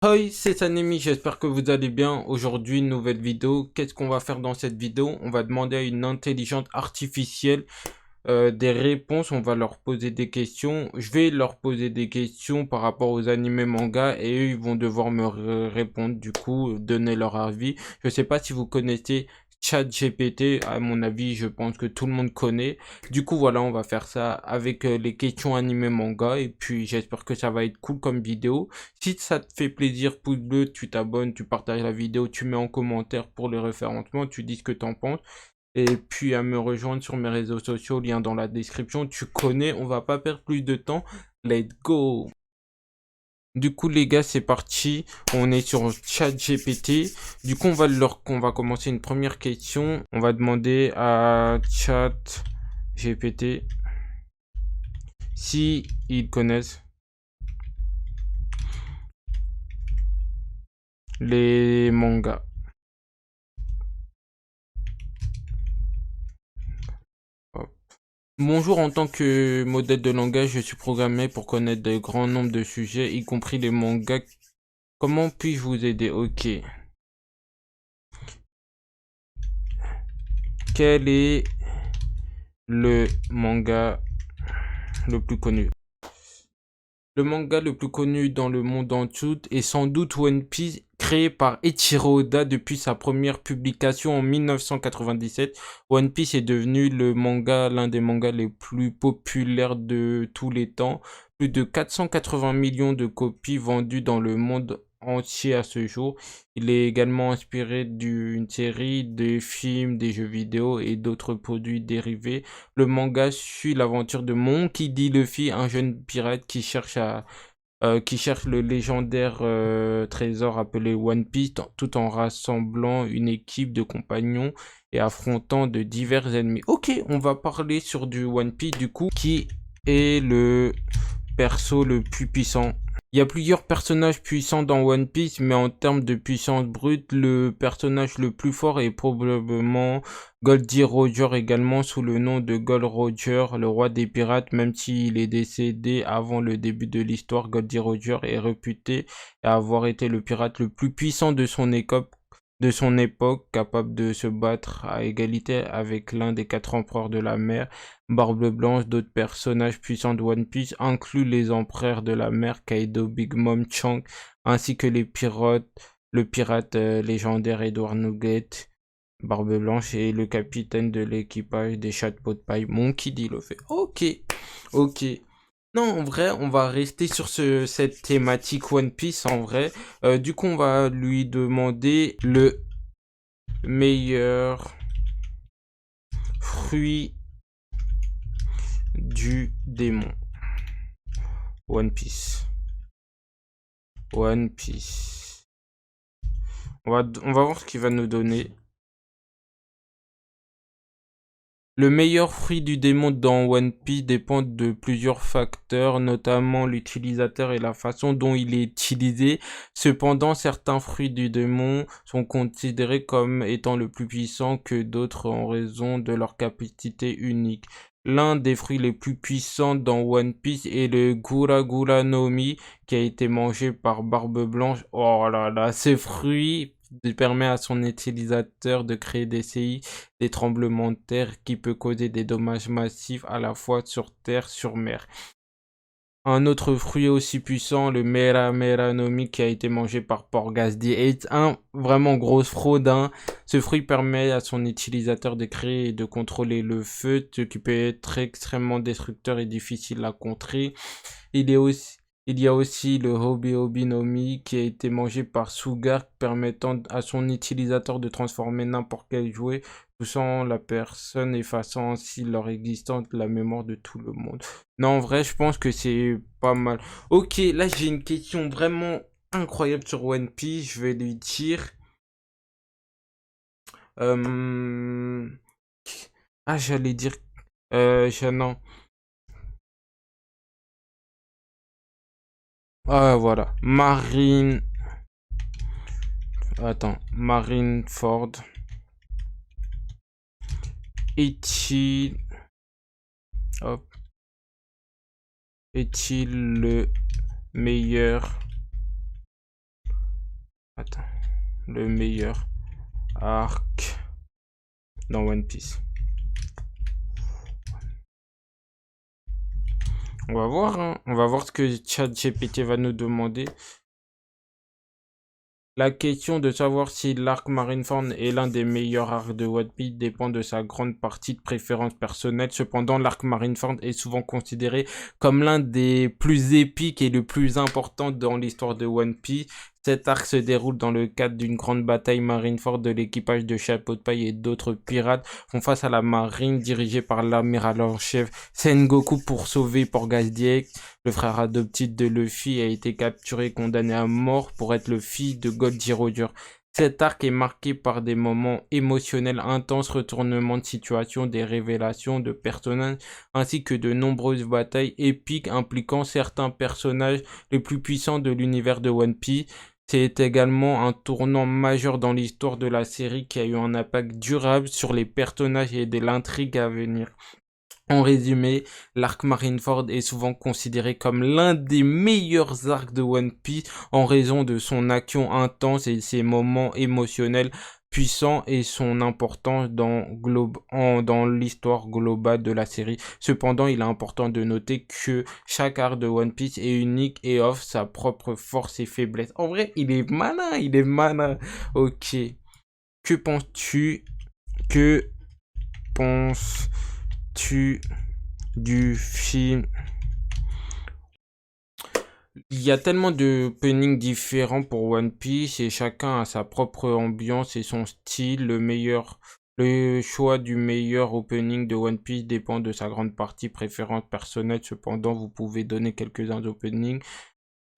Hoi, c'est Sanemi, j'espère que vous allez bien. Aujourd'hui, une nouvelle vidéo. Qu'est-ce qu'on va faire dans cette vidéo? On va demander à une intelligence artificielle des réponses. On va leur poser des questions. Je vais leur poser des questions par rapport aux animés mangas et eux, ils vont devoir me répondre, du coup, donner leur avis. Je sais pas si vous connaissez ChatGPT. À mon avis, je pense que tout le monde connaît. Du coup, voilà, on va faire ça avec les questions animés manga et puis j'espère que ça va être cool comme vidéo. Si ça te fait plaisir, pouce bleu, tu t'abonnes, tu partages la vidéo, tu mets en commentaire pour le référencement, tu dis ce que t'en penses. Et puis à me rejoindre sur mes réseaux sociaux, lien dans la description. Tu connais, on va pas perdre plus de temps. Let's go! Du coup, les gars, c'est parti. On est sur ChatGPT. Du coup, on va commencer une première question. On va demander à ChatGPT si ils connaissent les mangas. Hop. Bonjour, en tant que modèle de langage, je suis programmé pour connaître de grands nombres de sujets, y compris les mangas. Comment puis-je vous aider? Ok. Quel est le manga le plus connu? Le manga le plus connu dans le monde entier est sans doute One Piece, créé par Eiichiro Oda depuis sa première publication en 1997. One Piece est devenu l'un des mangas les plus populaires de tous les temps. Plus de 480 millions de copies vendues dans le monde entier à ce jour. Il est également inspiré d'une série de films, des jeux vidéo et d'autres produits dérivés. Le manga suit l'aventure de Monkey D. Luffy, un jeune pirate qui cherche le légendaire trésor appelé One Piece, tout en rassemblant une équipe de compagnons et affrontant de divers ennemis. Ok, on va parler sur du One Piece du coup, qui est le perso le plus puissant. Il y a plusieurs personnages puissants dans One Piece, mais en termes de puissance brute, le personnage le plus fort est probablement Goldie Roger, également sous le nom de Gold Roger, le roi des pirates. Même s'il est décédé avant le début de l'histoire, Goldie Roger est réputé avoir été le pirate le plus puissant de son époque, capable de se battre à égalité avec l'un des 4 empereurs de la mer. Barbe Blanche, d'autres personnages puissants de One Piece incluent les empereurs de la mer, Kaido, Big Mom, Chang, ainsi que le pirate légendaire Edward Nugget, Barbe Blanche et le capitaine de l'équipage des chapeaux de paille, Monkey D. Luffy. Ok, ok. Non, en vrai, on va rester sur cette thématique One Piece, en vrai. Du coup, on va lui demander le meilleur fruit du démon. One Piece. One Piece. On va voir ce qu'il va nous donner. Le meilleur fruit du démon dans One Piece dépend de plusieurs facteurs, notamment l'utilisateur et la façon dont il est utilisé. Cependant, certains fruits du démon sont considérés comme étant le plus puissant que d'autres en raison de leur capacité unique. L'un des fruits les plus puissants dans One Piece est le Gura Gura no Mi, qui a été mangé par Barbe Blanche. Oh là là, ce fruit permet à son utilisateur de créer des tremblements de terre qui peut causer des dommages massifs à la fois sur terre, sur mer. Un autre fruit aussi puissant, le Mera Mera no Mi, qui a été mangé par Porghazdi, est un vraiment grosse fraude, hein. Ce fruit permet à son utilisateur de créer et de contrôler le feu, ce qui peut être extrêmement destructeur et difficile à contrer. Il est aussi il y a aussi le Hobi Hobi no Mi qui a été mangé par Sugar, permettant à son utilisateur de transformer n'importe quel jouet, poussant la personne, effaçant ainsi leur existence de la mémoire de tout le monde. Non, en vrai, je pense que c'est pas mal. Ok, là j'ai une question vraiment incroyable sur One Piece. Je vais lui dire. Euh... Ah, j'allais dire. Non. Ah, voilà. Marineford est-il. Hop. Est-il le meilleur le meilleur arc dans One Piece? On va voir, hein. On va voir ce que ChatGPT va nous demander. La question de savoir si l'arc Marineford est l'un des meilleurs arcs de One Piece dépend de sa grande partie de préférence personnelle. Cependant, l'arc Marineford est souvent considéré comme l'un des plus épiques et le plus important dans l'histoire de One Piece. Cet arc se déroule dans le cadre d'une grande bataille Marineford de l'équipage de Chapeau de Paille et d'autres pirates font face à la marine dirigée par l'amiral en chef Sengoku pour sauver Portgas D. Le frère adoptif de Luffy a été capturé et condamné à mort pour être le fils de Goldie Roger. Cet arc est marqué par des moments émotionnels intenses, retournements de situation, des révélations de personnages, ainsi que de nombreuses batailles épiques impliquant certains personnages les plus puissants de l'univers de One Piece. C'est également un tournant majeur dans l'histoire de la série qui a eu un impact durable sur les personnages et de l'intrigue à venir. En résumé, l'arc Marineford est souvent considéré comme l'un des meilleurs arcs de One Piece en raison de son action intense et ses moments émotionnels puissants et son importance dans l'histoire globale de la série. Cependant, il est important de noter que chaque arc de One Piece est unique et offre sa propre force et faiblesse. En vrai, il est malin, il est malin. Ok. Que penses-tu du film? Il y a tellement de openings différents pour One Piece et chacun a sa propre ambiance et son style. Le choix du meilleur opening de One Piece dépend de sa grande partie préférence personnelle. Cependant, vous pouvez donner quelques-uns d'openings.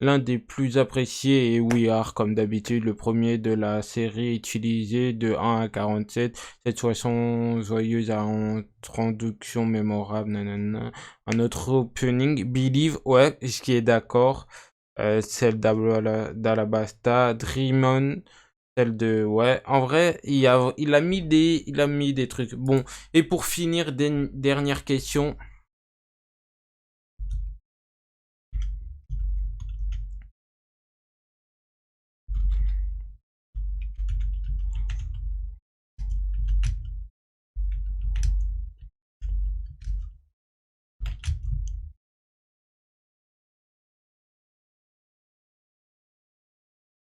L'un des plus appréciés est We Are, comme d'habitude, le premier de la série utilisé de 1 à 47. Cette chanson joyeuse a une traduction mémorable, nanana. Un autre opening, Believe, ouais, ce qui est d'accord. Celle d'Alabasta, Dream On, celle de, ouais. En vrai, il a mis des trucs. Bon. Et pour finir, dernière question.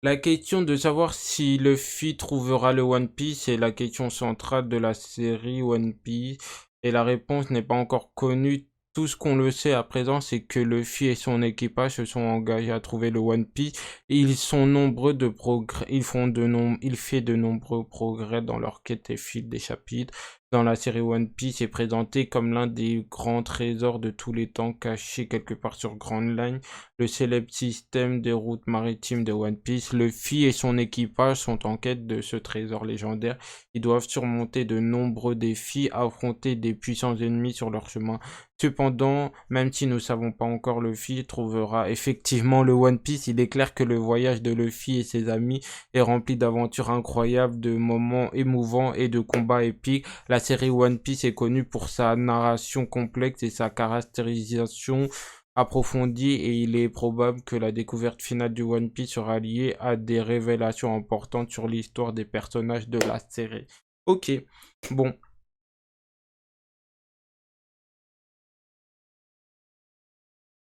La question de savoir si Luffy trouvera le One Piece est la question centrale de la série One Piece et la réponse n'est pas encore connue. Tout ce qu'on le sait à présent, c'est que Luffy et son équipage se sont engagés à trouver le One Piece et ils sont nombreux de progrès. Il fait de nombreux progrès dans leur quête et fil des chapitres. Dans la série One Piece est présenté comme l'un des grands trésors de tous les temps caché quelque part sur Grand Line, le célèbre système des routes maritimes de One Piece. Luffy et son équipage sont en quête de ce trésor légendaire. Ils doivent surmonter de nombreux défis, affronter des puissants ennemis sur leur chemin. Cependant, même si nous ne savons pas encore, Luffy trouvera effectivement le One Piece. Il est clair que le voyage de Luffy et ses amis est rempli d'aventures incroyables, de moments émouvants et de combats épiques. La série One Piece est connue pour sa narration complexe et sa caractérisation approfondie et il est probable que la découverte finale du One Piece sera liée à des révélations importantes sur l'histoire des personnages de la série. Ok, bon.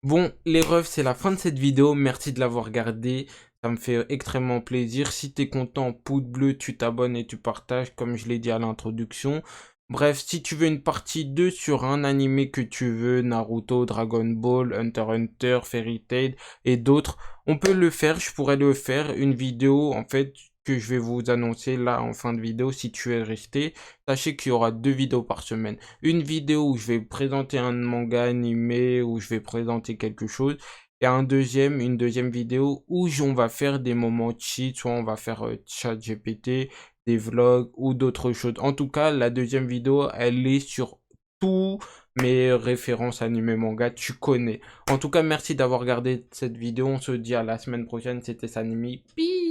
Bon, les refs, c'est la fin de cette vidéo. Merci de l'avoir regardé. Ça me fait extrêmement plaisir. Si t'es content, pouce bleu, tu t'abonnes et tu partages, comme je l'ai dit à l'introduction. Bref, si tu veux une partie 2 sur un animé que tu veux, Naruto, Dragon Ball, Hunter x Hunter, Fairy Tail et d'autres, on peut le faire. Je pourrais le faire. Une vidéo, en fait, que je vais vous annoncer là en fin de vidéo. Si tu es resté, sachez qu'il y aura 2 vidéos par semaine. Une vidéo où je vais présenter un manga animé, où je vais présenter quelque chose. Et une deuxième vidéo où on va faire des moments cheat, soit on va faire chat GPT, des vlogs ou d'autres choses. En tout cas, la deuxième vidéo, elle est sur tous mes références animés manga, tu connais. En tout cas, merci d'avoir regardé cette vidéo. On se dit à la semaine prochaine. C'était Sanimi. Peace.